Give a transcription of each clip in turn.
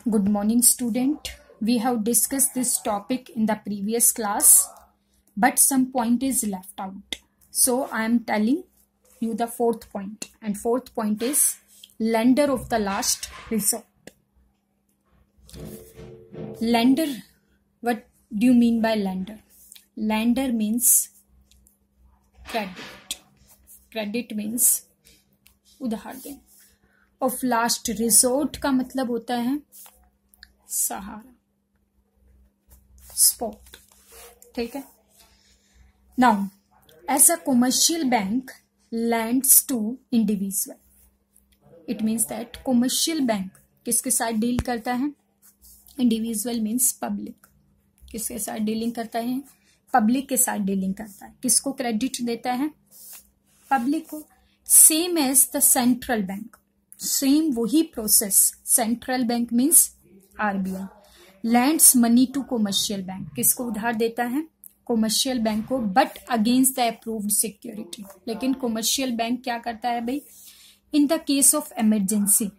Good morning, student. We have discussed this topic in the previous class, but some point is left out. So I am telling you the fourth point, and fourth point is lender of the last resort. Lender, what do you mean by lender? Lender means credit. Credit means उधार देना. Of last resort का मतलब होता है सहारा, spot. ठीक है. Now as a commercial bank lends to individual, it means that commercial bank किसके साथ डील करता है? Individual means public. किसके साथ डीलिंग करता है? पब्लिक के साथ डीलिंग करता है. किसको क्रेडिट देता है? पब्लिक को. Same as the central bank, same वही process. Central bank means RBI lends money to commercial bank. किसको उधार देता है? कॉमर्शियल बैंक को, but against the approved security. लेकिन कॉमर्शियल बैंक क्या करता है भाई? In the case of emergency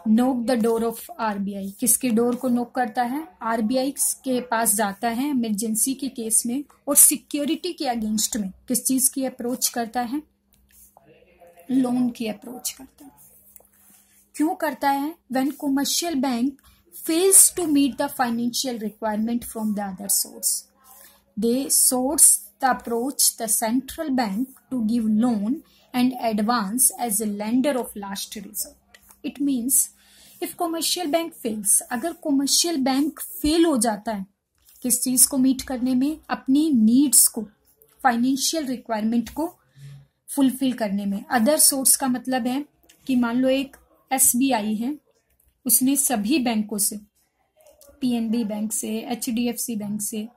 knock the door of RBI. किसके डोर को नोक करता है? आरबीआई के पास जाता है इमरजेंसी के केस में, और सिक्योरिटी के अगेंस्ट में किस चीज की अप्रोच करता है? लोन की अप्रोच करता है. क्यों करता है? When commercial bank fails to meet the financial requirement from the other source, they source the approach the central bank to give loan and advance as a lender of last resort. It means if commercial bank fails, अगर commercial bank fail हो जाता है किस चीज को meet करने में? अपनी नीड्स को, फाइनेंशियल रिक्वायरमेंट को फुलफिल करने में. अदर सोर्स का मतलब है कि मान लो एक एसबीआई है, उसने सभी बैंकों से, पीएनबी बैंक से, एचडीएफसी बैंक से,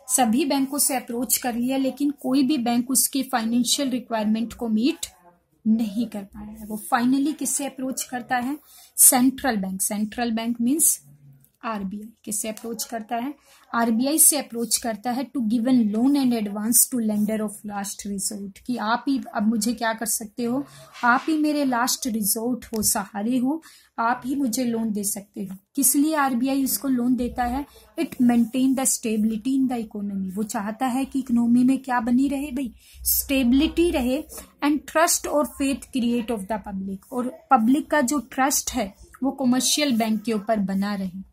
सभी बैंकों से अप्रोच कर लिया, लेकिन कोई भी बैंक उसकी फाइनेंशियल रिक्वायरमेंट को मीट नहीं कर पाया. वो फाइनली किससे अप्रोच करता है? Central bank. Central bank means RBI. किससे अप्रोच करता है? आरबीआई से अप्रोच करता है to given loan and advance to lender of last resort. कि आप ही अब मुझे क्या कर सकते हो? आप ही मेरे लास्ट रिसोर्ट हो, सहारे हो, आप ही मुझे लोन दे सकते हो. किस लिए आरबीआई उसको लोन देता है? It maintain the stability in the economy. वो चाहता है कि इकोनॉमी में क्या बनी रहे भाई? स्टेबिलिटी रहे. एंड ट्रस्ट और faith create of the public. और पब्लिक का जो ट्रस्ट है वो कॉमर्शियल बैंक के ऊपर बना रहे.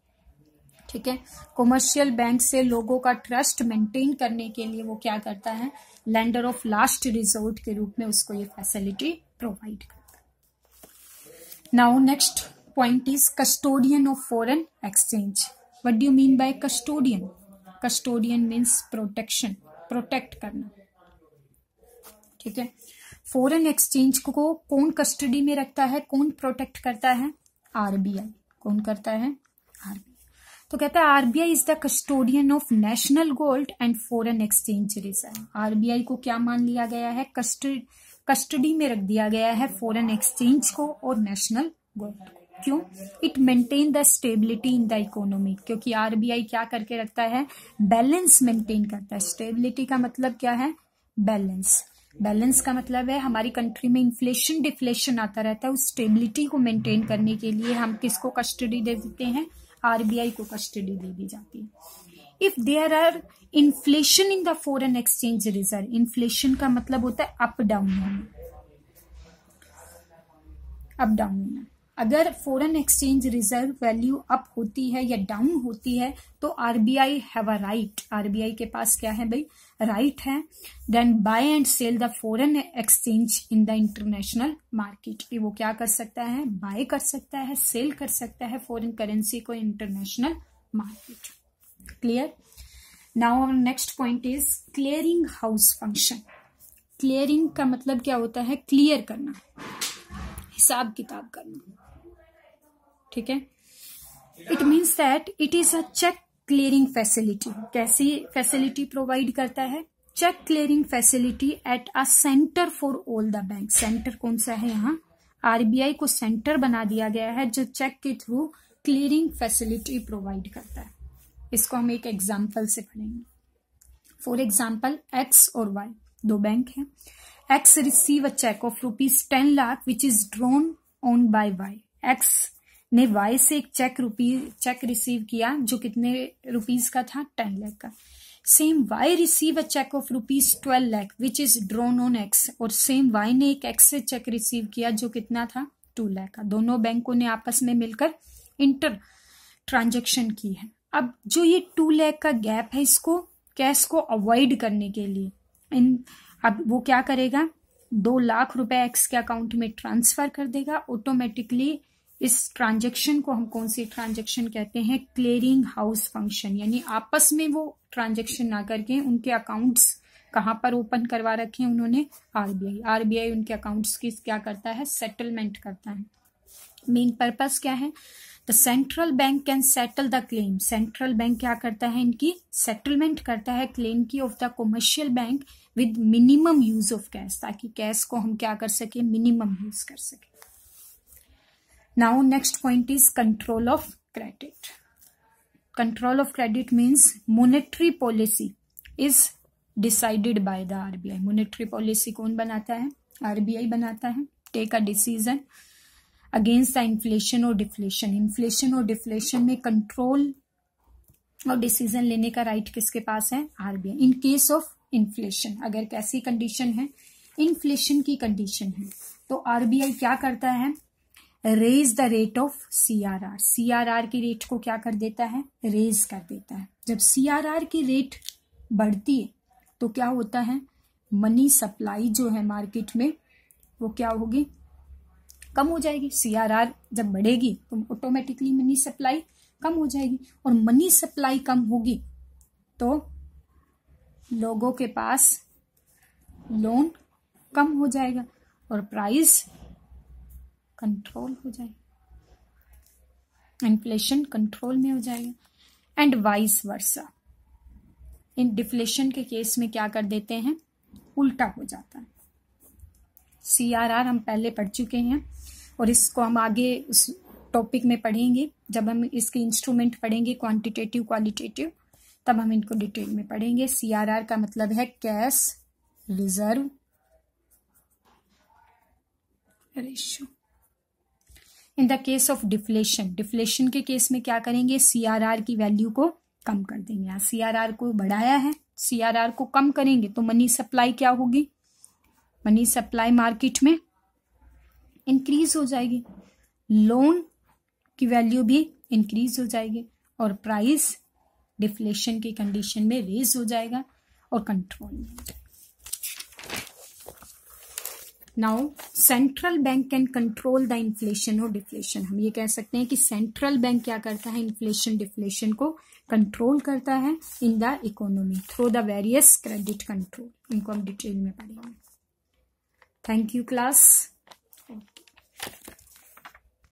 ठीक है. कॉमर्शियल बैंक से लोगों का ट्रस्ट मेंटेन करने के लिए वो क्या करता है? लेंडर ऑफ लास्ट रिसोर्ट के रूप में उसको ये फैसिलिटी प्रोवाइड करता है. Now next point is custodian of foreign exchange. What do you mean by custodian? Custodian means protection, protect करना. ठीक है. फॉरेन एक्सचेंज को कौन कस्टडी में रखता है? कौन प्रोटेक्ट करता है? आरबीआई. कौन करता है? आरबीआई. तो कहता है RBI is the custodian of national gold and foreign exchange reserve. RBI को क्या मान लिया गया है? कस्टडी में रख दिया गया है फॉरेन एक्सचेंज को और नेशनल गोल्ड को. क्यों? It maintain the stability in the economy. क्योंकि आरबीआई क्या करके रखता है? बैलेंस मेंटेन करता है. स्टेबिलिटी का मतलब क्या है? बैलेंस. बैलेंस का मतलब है हमारी कंट्री में इन्फ्लेशन डिफ्लेशन आता रहता है, उस स्टेबिलिटी को मेंटेन करने के लिए हम किसको कस्टडी दे देते हैं? आरबीआई को कस्टडी दे दी जाती है. If there are inflation in the foreign exchange reserve, inflation का मतलब होता है अप डाउन होना, अप डाउन होना. अगर foreign exchange reserve value up होती है या डाउन होती है तो RBI have a right. RBI के पास क्या है भाई? राइट है. Then buy and sell the foreign exchange in the international market. वो क्या कर सकता है? बाय कर सकता है, सेल कर सकता है फॉरेन करेंसी को international market. Clear. Now our next point is clearing house function. Clearing का मतलब क्या होता है? क्लियर करना, हिसाब किताब करना. ठीक है. It means that it is a cheque clearing facility. कैसी फैसिलिटी प्रोवाइड करता है? Cheque clearing facility at a centre for all the bank. Centre कौन सा है? यहाँ आरबीआई को सेंटर बना दिया गया है जो चेक के थ्रू क्लियरिंग फैसिलिटी प्रोवाइड करता है. इसको हम एक एग्जाम्पल से पढ़ेंगे. फॉर एग्जाम्पल एक्स और वाई दो बैंक हैं. X receive a check of ₹10 lakh which is drawn on by Y. X ने वाई से एक चेक रिसीव किया जो कितने रुपीज का था, 10 लाख का। Same Y receive a cheque of rupees 12 lakh which is drawn on X, और सेम वाई ने एक एक्स से चेक रिसीव किया जो कितना था, 2 लाख का। दोनों बैंकों ने आपस में मिलकर इंटर ट्रांजेक्शन की है। अब जो ये 2 लाख का गैप है, इसको कैश को अवॉइड करने के लिए अब वो क्या करेगा, 2 लाख रुपए एक्स के अकाउंट में ट्रांसफर कर देगा ऑटोमेटिकली। इस ट्रांजेक्शन को हम कौन सी ट्रांजेक्शन कहते हैं, क्लियरिंग हाउस फंक्शन। यानी आपस में वो ट्रांजेक्शन ना करके उनके अकाउंट्स कहां पर ओपन करवा रखे हैं उन्होंने, आरबीआई उनके अकाउंट्स की क्या करता है, सेटलमेंट करता है। मेन पर्पस क्या है, the central bank can settle the claim. Central bank क्या करता है, इनकी सेटलमेंट करता है क्लेम की of the commercial bank with minimum use of cash, ताकि कैश को हम क्या कर सके, मिनिमम यूज कर सके। Now next point is control of credit. Control of credit means monetary policy is decided by the RBI. Monetary policy कौन बनाता है, आरबीआई बनाता है। Take a decision against the inflation और डिफ्लेशन। इन्फ्लेशन और deflation में कंट्रोल और decision लेने का राइट किसके पास है, RBI. In case of inflation, अगर कैसी कंडीशन है, इन्फ्लेशन की कंडीशन है, तो आरबीआई क्या करता है, raise the rate of CRR. CRR की रेट को क्या कर देता है, रेज कर देता है। जब सीआरआर की रेट बढ़ती है तो क्या होता है, मनी सप्लाई जो है मार्केट में वो क्या होगी, कम हो जाएगी। सीआरआर जब बढ़ेगी तो ऑटोमेटिकली मनी सप्लाई कम हो जाएगी, और मनी सप्लाई कम होगी तो लोगों के पास लोन कम हो जाएगा और प्राइस कंट्रोल हो जाएगा, इन्फ्लेशन कंट्रोल में हो जाएगा। And vice versa, in deflation के केस में क्या कर देते हैं, उल्टा हो जाता है। सीआरआर हम पहले पढ़ चुके हैं और इसको हम आगे उस टॉपिक में पढ़ेंगे, जब हम इसके इंस्ट्रूमेंट पढ़ेंगे क्वांटिटेटिव क्वालिटेटिव, तब हम इनको डिटेल में पढ़ेंगे। सीआरआर का मतलब है cash reserve ratio. In the case of deflation, deflation के केस में क्या करेंगे, सीआरआर की वैल्यू को कम कर देंगे। यहाँ सीआरआर को बढ़ाया है, सीआरआर को कम करेंगे तो मनी सप्लाई क्या होगी, मनी सप्लाई मार्केट में इंक्रीज हो जाएगी, लोन की वैल्यू भी इंक्रीज हो जाएगी और प्राइस डिफ्लेशन की कंडीशन में रेज हो जाएगा और कंट्रोल में हो जाएगा। Now central bank can control the inflation और डिफ्लेशन। हम ये कह सकते हैं कि सेंट्रल बैंक क्या करता है, इन्फ्लेशन डिफ्लेशन को कंट्रोल करता है in the economy through the various credit control. इनको हम डिटेल में पढ़ेंगे। Thank you class.